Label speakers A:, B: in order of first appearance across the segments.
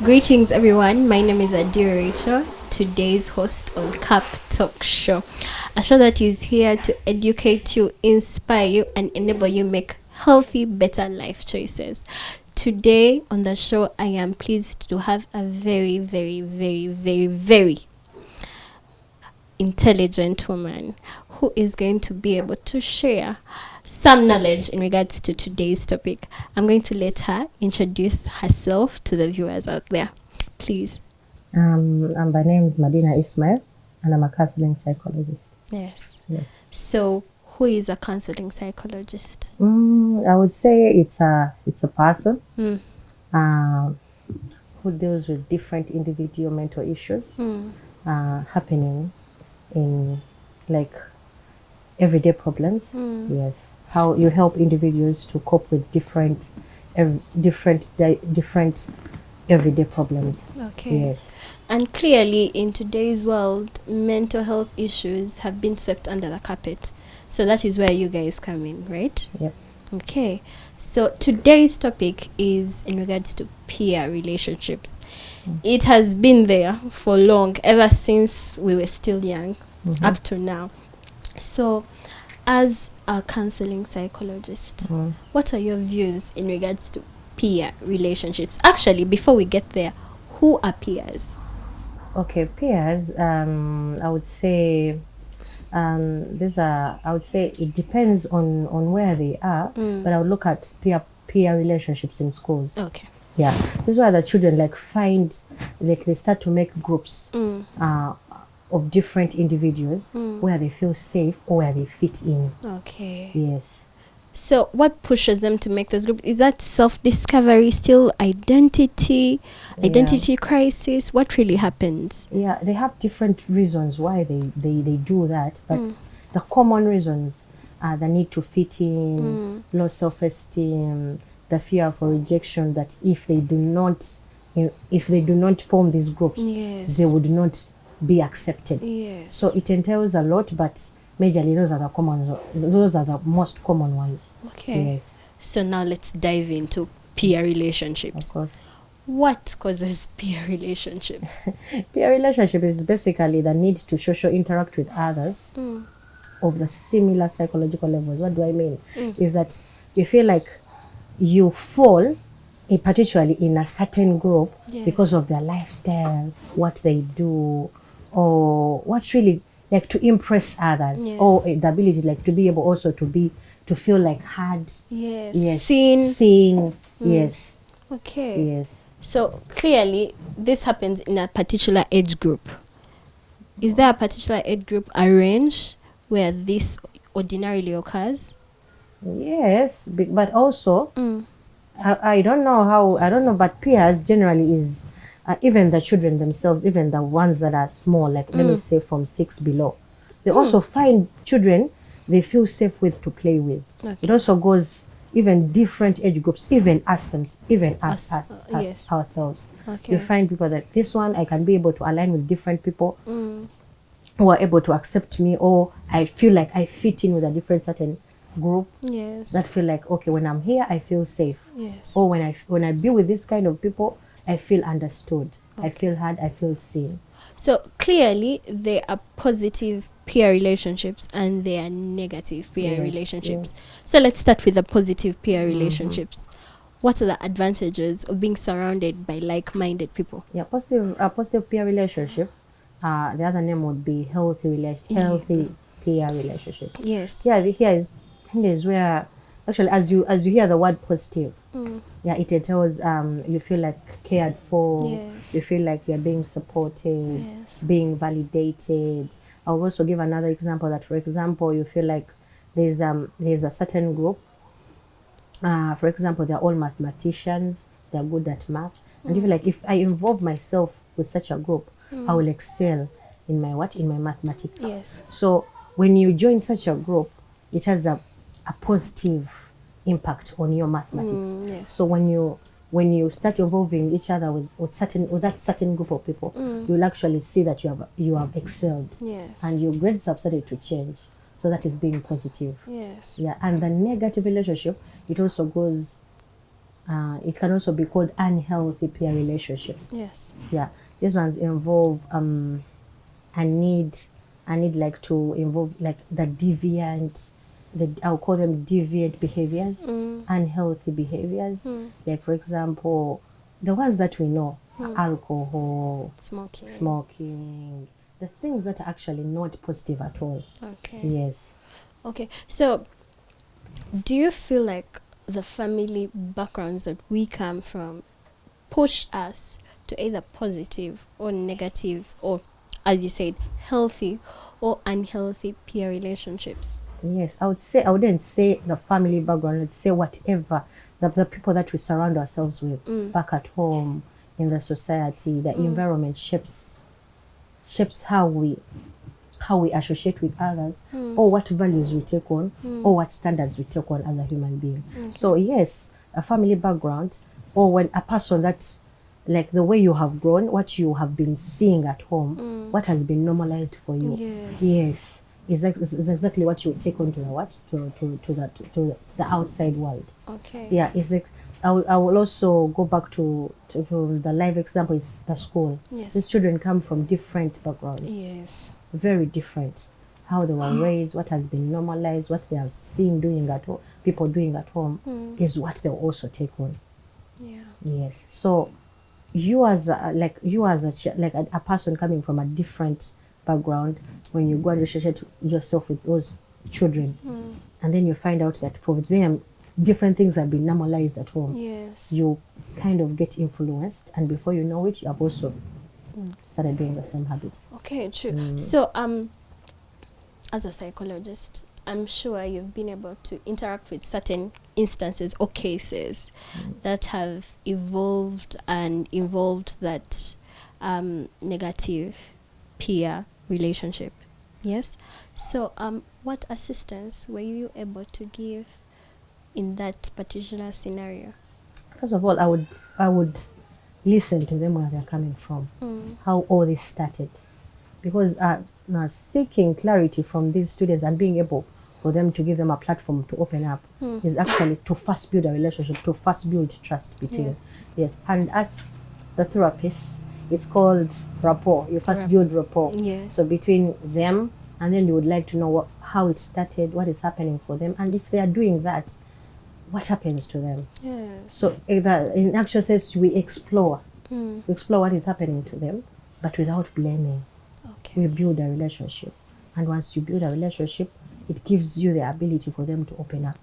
A: Greetings, everyone. My name is Adira Rachel, today's host on Cup Talk Show, a show that is here to educate you, inspire you, and enable you make healthy, better life choices. Today on the show, I am pleased to have a very intelligent woman who is going to be able to share some knowledge in regards to today's topic. I'm going to let her introduce herself to the viewers out there. Please.
B: My name is Madina Ismail, and I'm a counseling psychologist.
A: Yes.
B: Yes.
A: So, who is a counseling psychologist?
B: I would say it's a person
A: Mm.
B: who deals with different individual mental issues
A: Mm.
B: happening in like everyday problems.
A: Mm.
B: Yes. How you help individuals to cope with different everyday problems.
A: Okay.
B: Yes.
A: And clearly, in today's world, mental health issues have been swept under the carpet. So that is where you guys come in, right?
B: Yep.
A: Okay. So today's topic is in regards to peer relationships. It has been there for long, ever since we were still young, up to now. So, as a counseling psychologist, what are your views in regards to peer relationships? Actually, before we get there, who are peers?
B: Okay, peers. I would say I would say it depends on where they are, but I would look at peer relationships in schools.
A: Okay.
B: Yeah, this is where the children they start to make groups of different individuals where they feel safe or where they fit in.
A: Okay.
B: Yes.
A: So, what pushes them to make those groups? Is that self-discovery, still identity crisis? What really happens?
B: Yeah, they have different reasons why they do that, but the common reasons are the need to fit in, low self-esteem, the fear of rejection, that if they do not form these groups,
A: Yes.
B: they would not be accepted.
A: Yes.
B: So it entails a lot, but majorly those are the most common ones.
A: Okay.
B: Yes.
A: So now let's dive into peer relationships.
B: Of course.
A: What causes peer relationships?
B: Peer relationship is basically the need to social interact with others of the similar psychological levels. What do I mean? Is that you feel like you fall particularly in a certain group because of their lifestyle, what they do, or what really like to impress others, or the ability like to be able also to feel like heard.
A: Yes.
B: Seen. Yes.
A: Okay.
B: Yes.
A: So clearly, this happens in a particular age group. Is there a particular age group, a range where this ordinarily occurs?
B: Yes, but also I don't know, but peers generally is even the children themselves, even the ones that are small, like let me say from 6 below, they also find children they feel safe with to play with.
A: Okay.
B: It also goes even different age groups, even us
A: Yes.
B: ourselves.
A: Okay.
B: You find people that this one I can be able to align with different people who are able to accept me, or I feel like I fit in with a different certain group.
A: Yes.
B: That feel like, okay, when I'm here I feel safe.
A: Yes.
B: Or when I be with this kind of people I feel understood. I feel heard, I feel seen.
A: So clearly there are positive peer relationships and there are negative peer relationships. So let's start with the positive peer relationships. What are the advantages of being surrounded by like-minded people?
B: Yeah, positive peer relationship, the other name would be healthy peer relationship.
A: Yes.
B: Yeah, here is where actually as you hear the word positive, yeah, it tells you feel like cared for.
A: Yes.
B: You feel like you're being supported,
A: Yes.
B: being validated. I'll also give another example that, for example, you feel like there's a certain group, for example, they're all mathematicians, they're good at math, and you feel like if I involve myself with such a group, I will excel in my mathematics.
A: Yes.
B: So when you join such a group, it has a positive impact on your mathematics.
A: Yes.
B: So when you start involving each other with that certain group of people, you'll actually see that you have excelled.
A: Yes.
B: And your grades have started to change. So that is being positive.
A: Yes.
B: Yeah, and the negative relationship, it also goes It can also be called unhealthy peer relationships.
A: Yes.
B: Yeah, these ones involve I need like to involve like the deviant, I'll call them deviant behaviors, unhealthy behaviors. Like for example, the ones that we know, alcohol, smoking, the things that are actually not positive at all.
A: Okay.
B: Yes.
A: Okay. So, do you feel like the family backgrounds that we come from push us to either positive or negative, or, as you said, healthy or unhealthy peer relationships?
B: Yes, I wouldn't say the family background. I'd say whatever the people that we surround ourselves with back at home, in the society, the environment shapes how we associate with others, or what values we take on, or what standards we take on as a human being. So yes, a family background, or when a person that's like the way you have grown, what you have been seeing at home, what has been normalized for you. Yes, is exactly what you take on to the outside world.
A: Okay.
B: Yeah, I will also go back to the live example is the school.
A: Yes.
B: These children come from different backgrounds.
A: Yes.
B: Very different. How they were raised, what has been normalized, what they have seen doing at home, people doing at home, is what they'll also take on.
A: Yeah.
B: Yes. So you as a person coming from a different background, when you go and associate yourself with those children, and then you find out that for them different things have been normalized at home.
A: Yes.
B: You kind of get influenced, and before you know it, you have also started doing the same habits.
A: Okay, true. So as a psychologist, I'm sure you've been able to interact with certain instances or cases that have evolved and involved that negative peer relationship. Yes. So what assistance were you able to give in that particular scenario?
B: First of all, I would listen to them where they're coming from, how all this started, because now seeking clarity from these students and being able for them to give them a platform to open up is actually to first build a relationship, to first build trust between. Yes, and as the therapist, it's called rapport. You first build rapport.
A: Yes.
B: So between them, and then you would like to know how it started, what is happening for them, and if they are doing that, what happens to them.
A: Yes.
B: So in actual sense, we explore what is happening to them, but without blaming.
A: Okay.
B: We build a relationship, and once you build a relationship, it gives you the ability for them to open up,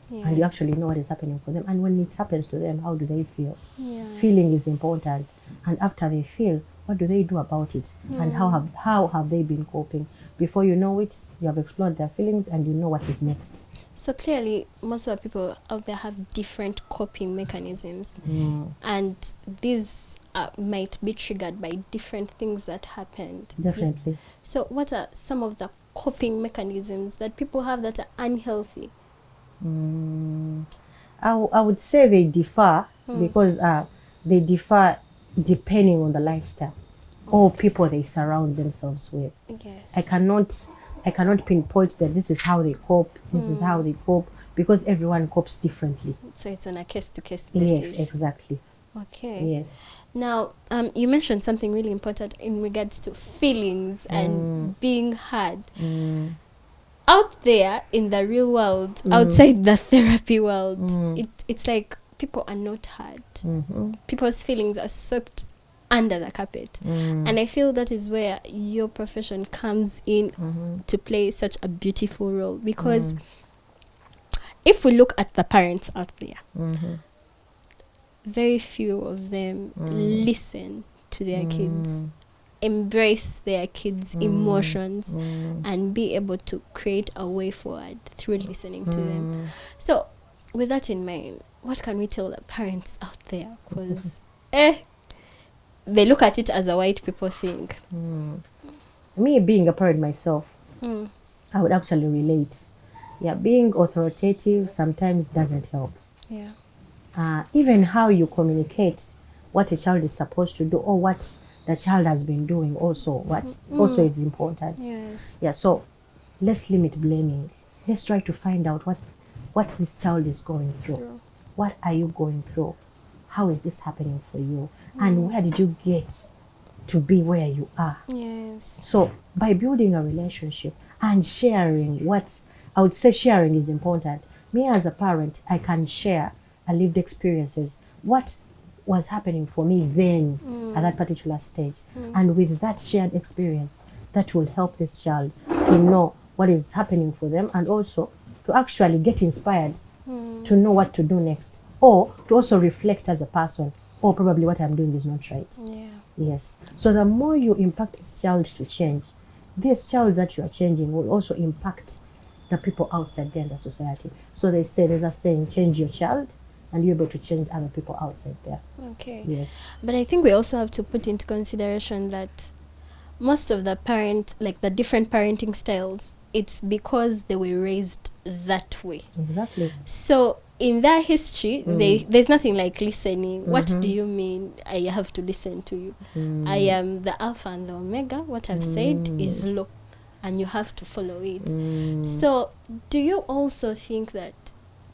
B: and you actually know what is happening for them. And when it happens to them, how do they feel? Feeling is important, and after they feel, what do they do about it, and how have they been coping? Before you know it, you have explored their feelings, and you know what is next.
A: So clearly, most of the people out there have different coping mechanisms, and these might be triggered by different things that happened.
B: Definitely.
A: So what are some of the coping mechanisms that people have that are unhealthy?
B: I would say they differ, because they differ depending on the lifestyle or people they surround themselves with.
A: Yes.
B: I cannot pinpoint that this is how they cope, this is how they cope, because everyone copes differently.
A: So it's on a case-to-case basis.
B: Yes, exactly.
A: Okay.
B: Yes.
A: Now, you mentioned something really important in regards to feelings and being heard. Out there in the real world, outside the therapy world, it's like people are not heard. People's feelings are swept under the carpet. And I feel that is where your profession comes in to play such a beautiful role, because if we look at the parents out there, very few of them listen to their kids, embrace their kids' emotions, and be able to create a way forward through listening to them. So with that in mind, what can we tell the parents out there? Because they look at it as a white people thing.
B: Me being a parent myself, I would actually relate. Yeah, being authoritative sometimes doesn't help.
A: Yeah.
B: Even how you communicate what a child is supposed to do, or what the child has been doing also also is important.
A: Yes.
B: Yeah, so let's limit blaming. Let's try to find out what this child is going through.
A: True.
B: what are you going through? How is this happening for you? And where did you get to be where you are?
A: Yes.
B: So by building a relationship and sharing I would say sharing is important. Me as a parent, I can share a lived experiences, what was happening for me then at that particular stage. And with that shared experience, that will help this child to know what is happening for them, and also to actually get inspired to know what to do next, or to also reflect as a person, or probably what I'm doing is not right.
A: Yeah.
B: Yes. So the more you impact this child to change, this child that you are changing will also impact the people outside there in the society. So there's a saying, change your child, and you're able to change other people outside there.
A: Okay.
B: Yes.
A: But I think we also have to put into consideration that most of the the different parenting styles, it's because they were raised that way.
B: Exactly.
A: So in their history, there's nothing like listening. What do you mean I have to listen to you? I am the alpha and the omega. What I've said is law, and you have to follow it. So do you also think that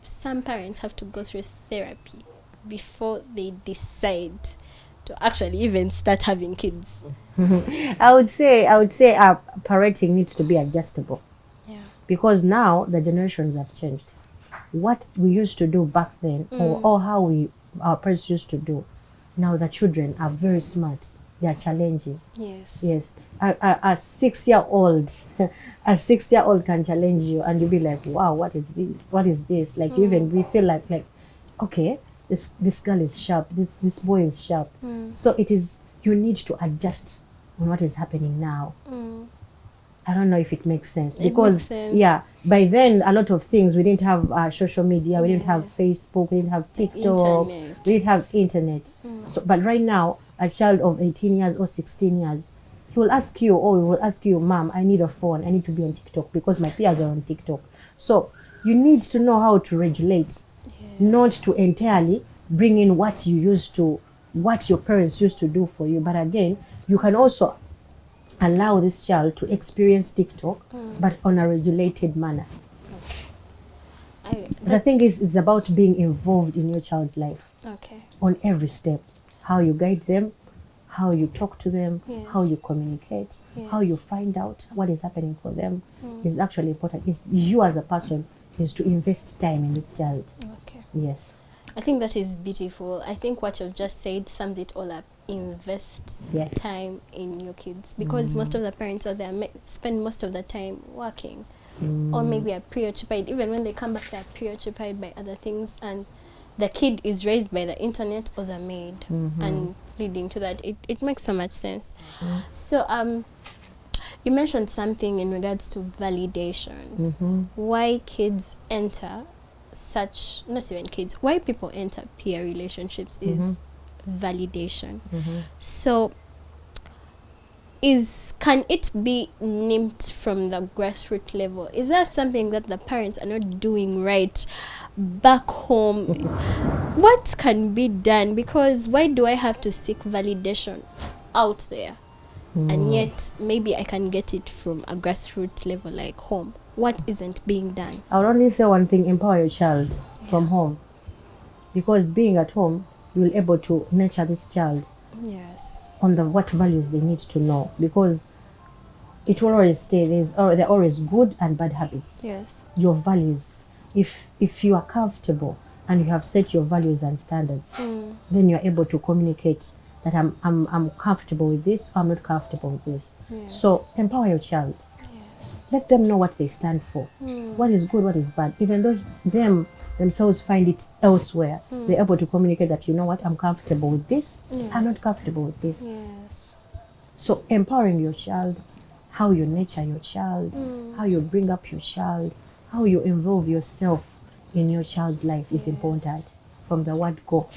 A: some parents have to go through therapy before they decide to actually even start having kids?
B: I would say parenting needs to be adjustable,
A: Yeah.
B: because now the generations have changed. What we used to do back then, or how our parents used to do, now the children are very smart. They are challenging.
A: Yes.
B: Yes, a 6-year-old, a 6-year-old can challenge you, and you'll be like, wow, what is this? What is this? Like even we feel like, okay, this girl is sharp. This boy is sharp. So you need to adjust on what is happening now. I don't know if it makes sense, because
A: makes sense.
B: yeah, by then a lot of things, we didn't have social media, we didn't have Facebook, we didn't have TikTok,
A: Internet.
B: we didn't have internet. So, but right now, a child of 18 years or 16 years, he will ask you, Mom, I need a phone, I need to be on TikTok because my peers are on TikTok. So you need to know how to regulate, not to entirely bring in what your parents used to do for you. But again, you can also allow this child to experience TikTok, but on a regulated manner. The thing is, it's about being involved in your child's life.
A: Okay.
B: On every step. How you guide them, how you talk to them, how you communicate, how you find out what is happening for them is actually important. It's you as a person is to invest time in this child.
A: Okay.
B: Yes.
A: I think that is beautiful. I think what you've just said summed it all up. Invest time in your kids, because most of the parents out there spend most of the time working, or maybe are preoccupied. Even when they come back, they're preoccupied by other things, and the kid is raised by the internet or the maid, and leading to that. It makes so much sense. So you mentioned something in regards to validation. Why kids enter not even kids, why people enter peer relationships is validation. So can it be nipped from the grassroots level? Is that something that the parents are not doing right back home? What can be done? Because why do I have to seek validation out there, and yet maybe I can get it from a grassroots level like home? What isn't being done?
B: I would only say one thing: empower your child from home, because being at home, you'll able to nurture this child on what values they need to know, because it will always stay. There are always good and bad habits.
A: Yes.
B: Your values. If you are comfortable and you have set your values and standards, then you are able to communicate that I'm comfortable with this, or I'm not comfortable with this.
A: Yes.
B: So empower your child. Let them know what they stand for. What is good, what is bad. Even though themselves find it elsewhere, they're able to communicate that, you know what, I'm comfortable with this, I'm not comfortable with this.
A: Yes.
B: So empowering your child, how you nurture your child, how you bring up your child, how you involve yourself in your child's life is important, from the word go,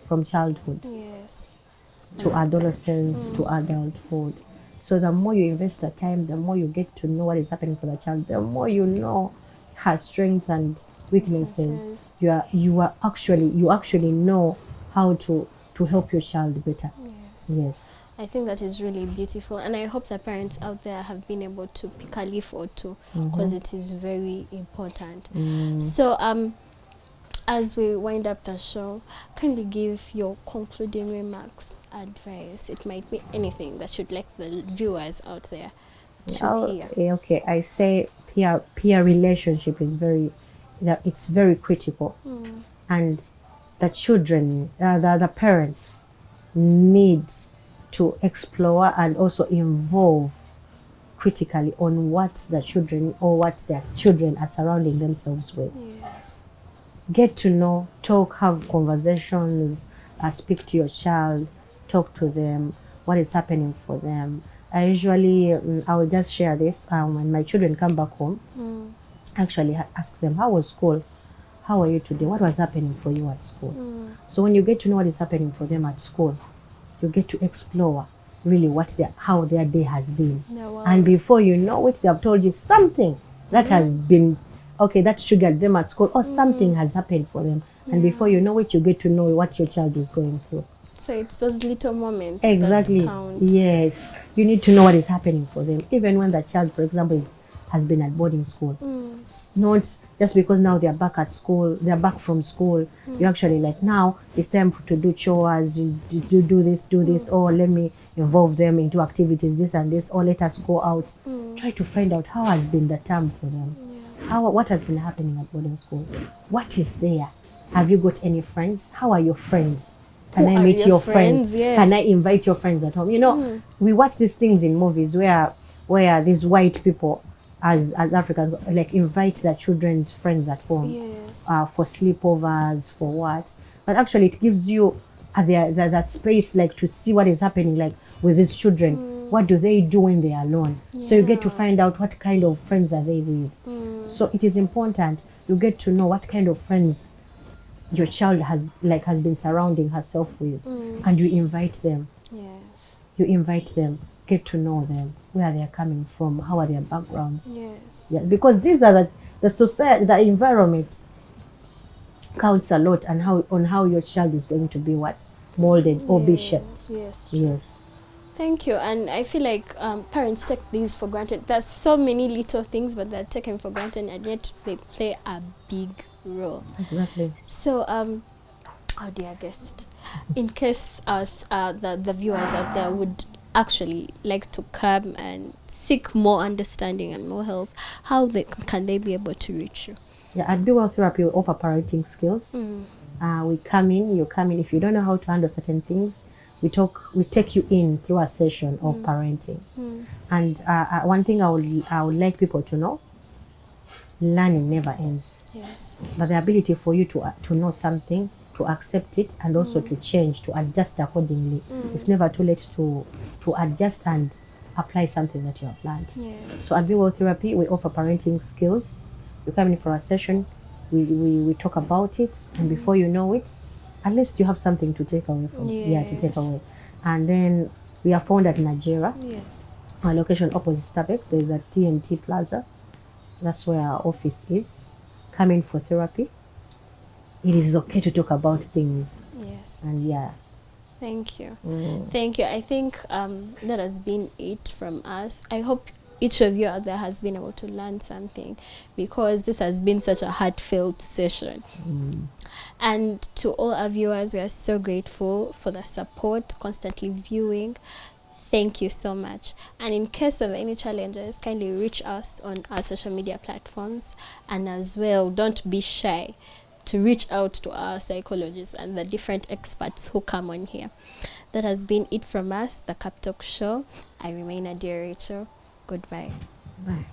B: from childhood to adolescence to adulthood. So the more you invest the time, the more you get to know what is happening for the child, the more you know her strengths and weaknesses. You actually know how to help your child better. Yes.
A: I think that is really beautiful, and I hope the parents out there have been able to pick a leaf or two, because it is very important. So as we wind up the show, kindly give your concluding remarks, advice. It might be anything that you'd like the viewers out there to hear.
B: Okay, I say peer relationship is it's very critical, and the children, the parents need to explore and also involve critically on what the children or what their children are surrounding themselves with.
A: Yes.
B: Get to know, talk, have conversations, speak to your child, talk to them, what is happening for them. I usually, I will just share this when my children come back home. Actually ask them, how was school? How are you today? What was happening for you at school? So when you get to know what is happening for them at school, you get to explore really how their day has been. And before you know it, they have told you something that has been, that triggered them at school, or something has happened for them. And before you know it, you get to know what your child is going through.
A: So it's those little moments
B: exactly
A: that count.
B: Yes, you need to know what is happening for them, even when the child, for example, has been at boarding school. Not just because now they're back at school, they're back from school, you actually like, now it's time to do chores, you do this, or let me involve them into activities, this and this, or let us go out. Try to find out how has been the term for them. What has been happening at boarding school, what is there, have you got any friends, how are your friends, can I meet your friends? Yes. Can I invite your friends at home? You know, we watch these things in movies where these white people as Africans like invite their children's friends at home.
A: Yes.
B: For sleepovers, for what, but actually it gives you that space like to see what is happening like with these children. What do they do when they are alone? So you get to find out what kind of friends are they with. So it is important you get to know what kind of friends your child has been surrounding herself with, and you invite them.
A: Yes.
B: You invite them, get to know them, where they are coming from, how are their backgrounds.
A: Yes.
B: Yeah, because these are the society, the environment counts a lot, and how your child is going to be molded or be shaped.
A: Yes.
B: Yes.
A: Thank you. And I feel like parents take these for granted. There's so many little things, but they're taken for granted, and yet they play a big role.
B: Exactly.
A: So, our dear guest, in case the viewers out there would actually like to come and seek more understanding and more help, how can they be able to reach you?
B: Yeah, at Be Well Therapy, we offer parenting skills. You come in. If you don't know how to handle certain things, we take you in through a session of parenting. And one thing I would like people to know, learning never ends.
A: Yes.
B: But the ability for you to know something, to accept it, and also to change, to adjust accordingly. It's never too late to adjust and apply something that you have learned.
A: Yes.
B: So at Be Well Therapy, we offer parenting skills. You come in for a session, we talk about it, and before you know it, at least you have something to take away from.
A: Yes.
B: To take away. And then we are found at Nigeria.
A: Yes.
B: Our location opposite Starbucks. There is a TNT Plaza. That's where our office is. Come in for therapy. It is okay to talk about things.
A: Yes.
B: And yeah.
A: Thank you. Thank you. I think that has been it from us. I hope each of you out there has been able to learn something, because this has been such a heartfelt session. And to all our viewers, we are so grateful for the support, constantly viewing. Thank you so much. And in case of any challenges, kindly reach us on our social media platforms. And as well, don't be shy to reach out to our psychologists and the different experts who come on here. That has been it from us, the Cuptalk Show. I remain Adia Rachel. Goodbye.
B: Bye.